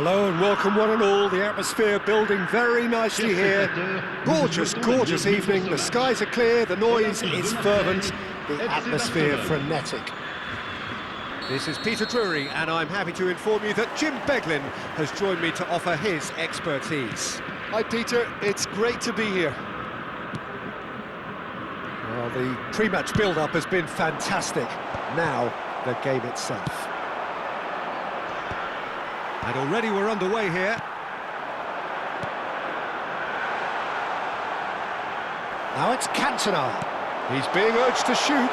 Hello and welcome one and all. The atmosphere building very nicely here. Gorgeous, gorgeous evening. The skies are clear, the noise is fervent, the atmosphere frenetic. This is Peter Drury and I'm happy to inform you that Jim Beglin has joined me to offer his expertise. Hi Peter, it's great to be here. Well, the pre-match build-up has been fantastic. Now, the game itself. And already we're underway here. Now it's Cantona. He's being urged to shoot.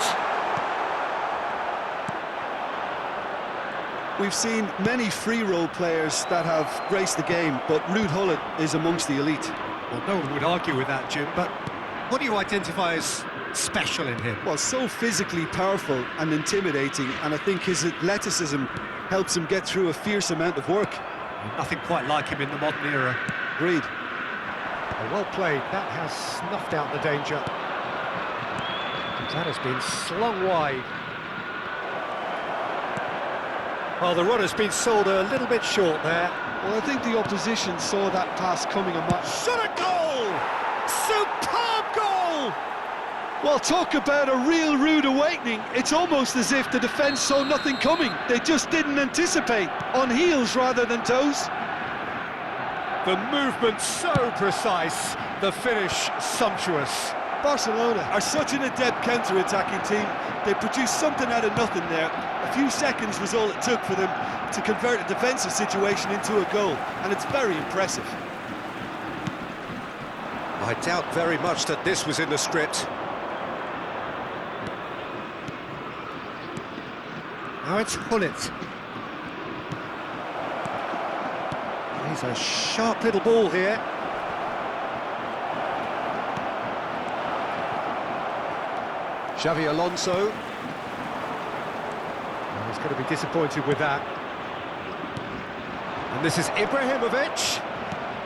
We've seen many free role players that have graced the game, but Ruud Gullit is amongst the elite. Well, no one would argue with that, Jim, but what do you identify as special in him? Well, so physically powerful and intimidating, and I think his athleticism helps him get through a fierce amount of work. Nothing quite like him in the modern era. Agreed. Well played, that has snuffed out the danger. That has been slung wide. Well, the runner's been sold a little bit short there. Well, I think the opposition saw that pass coming a mile. Shot a goal! Superb goal! Well, talk about a real rude awakening. It's almost as if the defence saw nothing coming. They just didn't anticipate, on heels rather than toes. The movement so precise, the finish sumptuous. Barcelona are such an adept counter-attacking team. They produced something out of nothing there. A few seconds was all it took for them to convert a defensive situation into a goal, and it's very impressive. I doubt very much that this was in the script. Now it's Gullit. He's a sharp little ball here. Xavi Alonso. Well, he's going to be disappointed with that. And this is Ibrahimovic.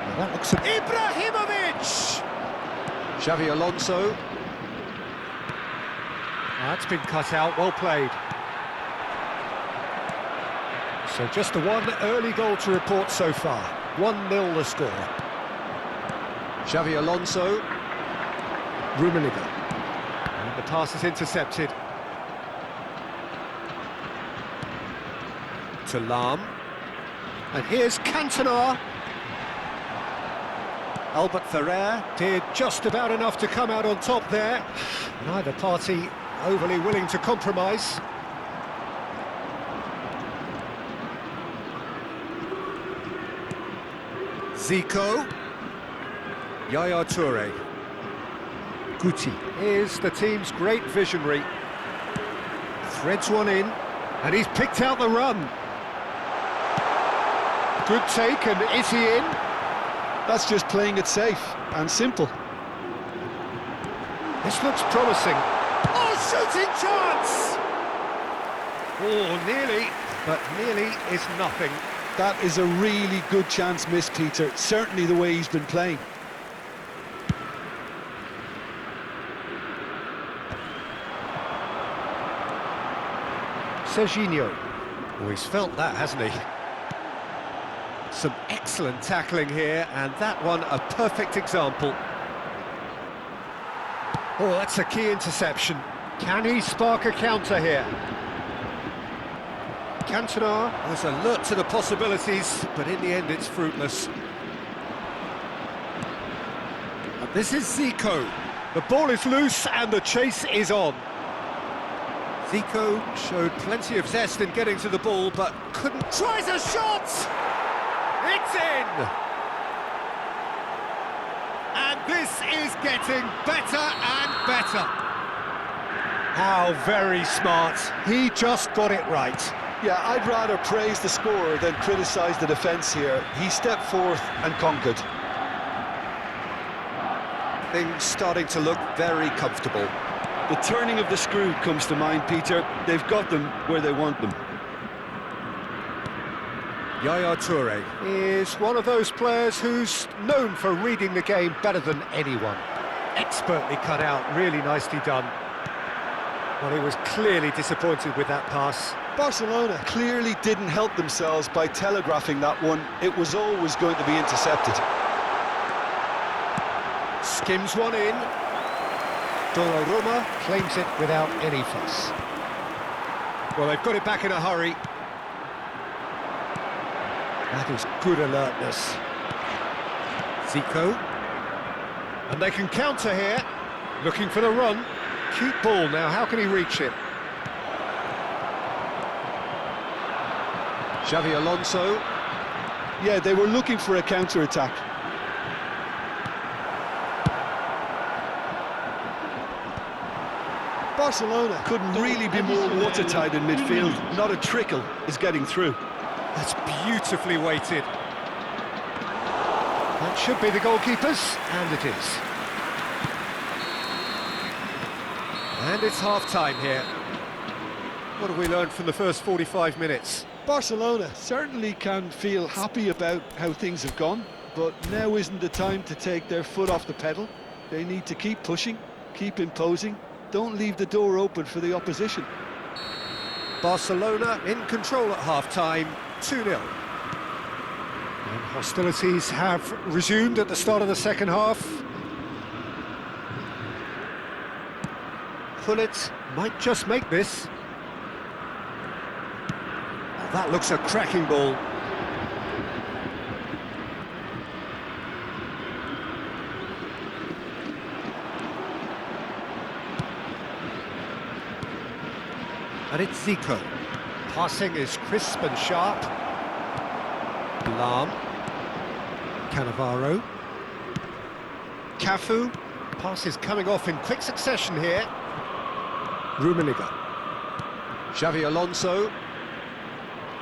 Well, that looks... Ibrahimovic! Xavi Alonso. That's been cut out, well played. So just the one early goal to report so far. 1-0 the score. Xavi Alonso. Rummenigge. And the pass is intercepted. To Lahm. And here's Cantona. Albert Ferrer did just about enough to come out on top there. Neither party overly willing to compromise. Zico. Yaya Toure. Guti is the team's great visionary. Threads one in, and he's picked out the run. Good take, and is he in? That's just playing it safe and simple. This looks promising. Oh, shooting chance! Oh, nearly, but nearly is nothing. That is a really good chance missed, Peter. Certainly the way he's been playing. Serginho. Oh, he's felt that, hasn't he? Some excellent tackling here, and that one a perfect example. Oh, that's a key interception. Can he spark a counter here? Cantona was alert to the possibilities, but in the end it's fruitless. And this is Zico. The ball is loose and the chase is on. Zico showed plenty of zest in getting to the ball, but couldn't... Tries a shot! It's in! And this is getting better and better. How very smart. He just got it right. Yeah, I'd rather praise the scorer than criticise the defence here. He stepped forth and conquered. Things starting to look very comfortable. The turning of the screw comes to mind, Peter. They've got them where they want them. Yaya Toure is one of those players who's known for reading the game better than anyone. Expertly cut out, really nicely done. Well, he was clearly disappointed with that pass. Barcelona clearly didn't help themselves by telegraphing that one. It was always going to be intercepted. Skims one in. Donnarumma claims it without any fuss. Well, they've got it back in a hurry. That is good alertness. Zico. And they can counter here. Looking for the run. Cute ball now, how can he reach it? Xavi Alonso. Yeah, they were looking for a counter-attack. Barcelona couldn't really be more watertight in midfield. Not a trickle is getting through. That's beautifully weighted. That should be the goalkeepers, and it is. And it's half-time here. What have we learned from the first 45 minutes? Barcelona certainly can feel happy about how things have gone, but now isn't the time to take their foot off the pedal. They need to keep pushing, keep imposing. Don't leave the door open for the opposition. Barcelona in control at half-time, 2-0. And hostilities have resumed at the start of the second half. Gullit might just make this. Oh, that looks a cracking ball. And it's Zico. Passing is crisp and sharp. Lahm. Cannavaro. Cafu. Pass is coming off in quick succession here. Rummenigge. Xavi Alonso.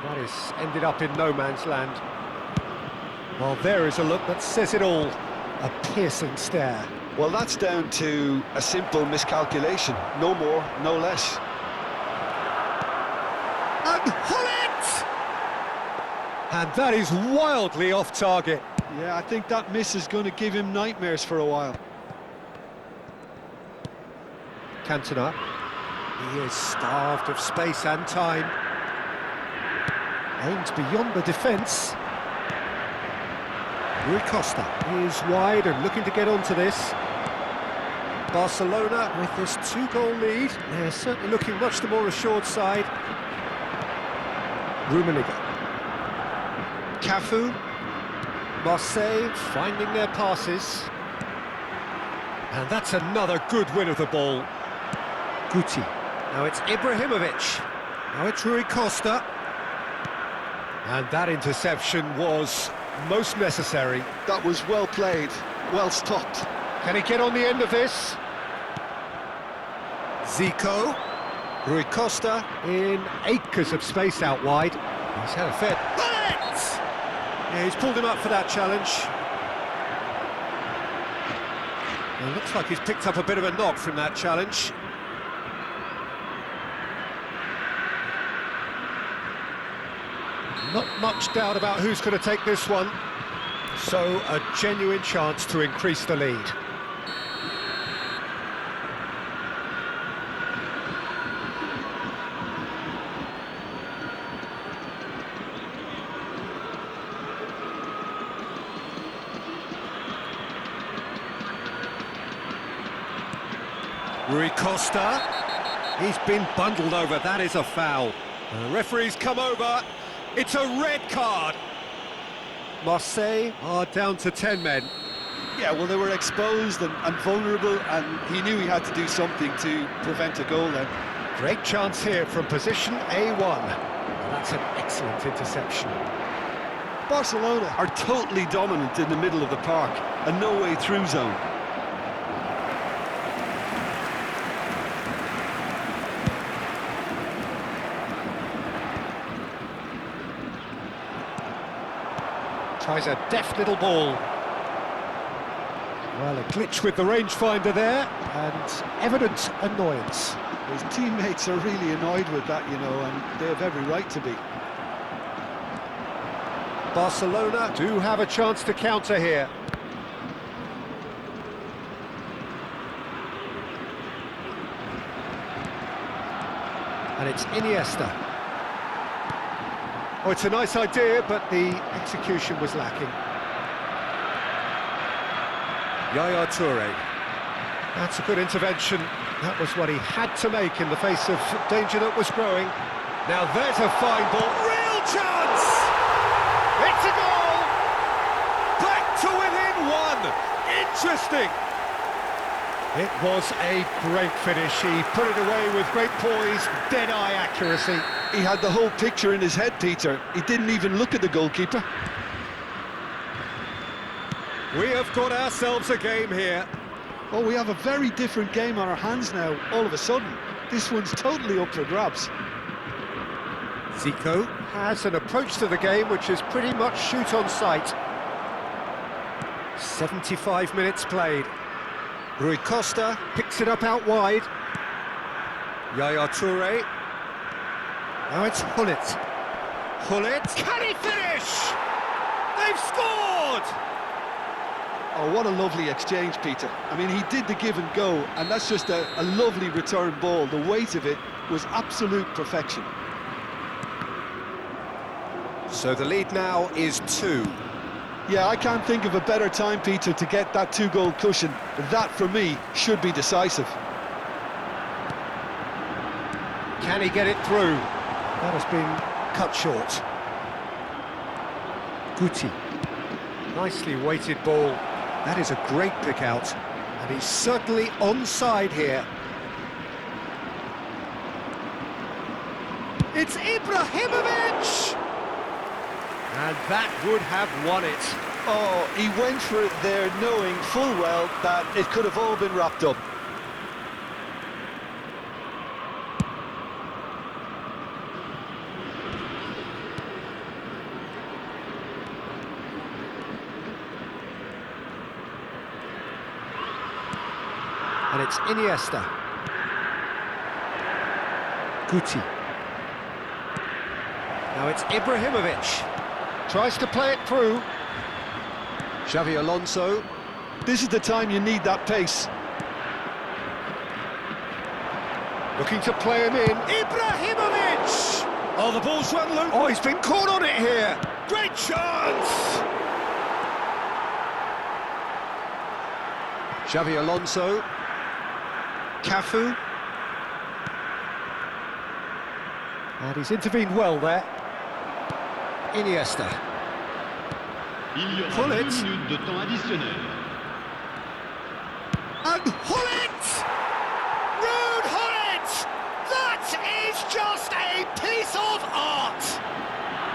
That is ended up in no man's land. Well, there is a look that says it all. A piercing stare. Well, that's down to a simple miscalculation. No more, no less. And Gullit! And that is wildly off target. Yeah, I think that miss is going to give him nightmares for a while. Cantona. He is starved of space and time. Aimed beyond the defence. Rui Costa is wide and looking to get onto this. Barcelona with this 2-goal lead. They're certainly looking much the more assured side. Rummenigge. Cafu. Marseille finding their passes. And that's another good win of the ball. Guti. Now it's Ibrahimovic. Now it's Rui Costa. And that interception was most necessary. That was well played, well stopped. Can he get on the end of this? Zico. Rui Costa in acres of space out wide. He's had a fair... Gullit! Yeah, he's pulled him up for that challenge. It looks like he's picked up a bit of a knock from that challenge. Not much doubt about who's going to take this one. So, a genuine chance to increase the lead. Rui Costa. He's been bundled over. That is a foul. The referee's come over. It's a red card. Marseille are down to 10 men. Yeah, well, they were exposed and vulnerable, and he knew he had to do something to prevent a goal then. Great chance here from position A1. And that's an excellent interception. Barcelona are totally dominant in the middle of the park, a no-way-through zone. Tries a deft little ball. Well, a glitch with the rangefinder there, and evident annoyance. His teammates are really annoyed with that, you know, and they have every right to be. Barcelona do have a chance to counter here. And it's Iniesta. Oh, it's a nice idea, but the execution was lacking. Yaya Toure. That's a good intervention. That was what he had to make in the face of danger that was growing. Now there's a fine ball. Real chance! It's a goal! Back to within one! Interesting! It was a great finish. He put it away with great poise, dead-eye accuracy. He had the whole picture in his head, Peter. He didn't even look at the goalkeeper. We have got ourselves a game here. Oh, we have a very different game on our hands now, all of a sudden. This one's totally up for grabs. Zico has an approach to the game which is pretty much shoot on sight. 75 minutes played. Rui Costa picks it up out wide. Yaya Toure. Now it's Gullit. Gullit. Can he finish? They've scored! Oh, what a lovely exchange, Peter. I mean, he did the give and go, and that's just a lovely return ball. The weight of it was absolute perfection. So the lead now is 2. Yeah, I can't think of a better time, Peter, to get that 2-goal cushion. That, for me, should be decisive. Can he get it through? That has been cut short. Guti. Nicely weighted ball. That is a great pick out. And he's certainly onside here. It's Ibrahimovic! And that would have won it. Oh, he went for it there, knowing full well that it could have all been wrapped up. And it's Iniesta. Guti. Now it's Ibrahimovic. Tries to play it through. Xavi Alonso. This is the time you need that pace. Looking to play him in. Ibrahimovic! Oh, the ball's run loose. Oh, he's been caught on it here. Great chance! Xavi Alonso. Cafu. And he's intervened well there. Iniesta. Gullit. And Gullit! Ruud Gullit! That is just a piece of art!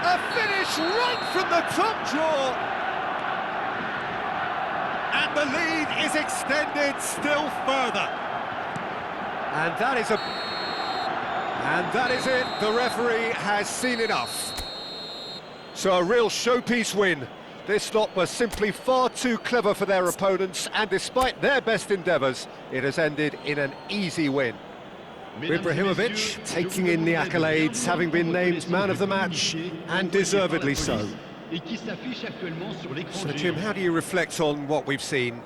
A finish right from the top drawer! And the lead is extended still further. And that is it. The referee has seen enough. So a real showpiece win. This lot was simply far too clever for their opponents, and despite their best endeavours, it has ended in an easy win. Ibrahimovic taking in the accolades, having been named man of the match, and deservedly so. So Jim, how do you reflect on what we've seen?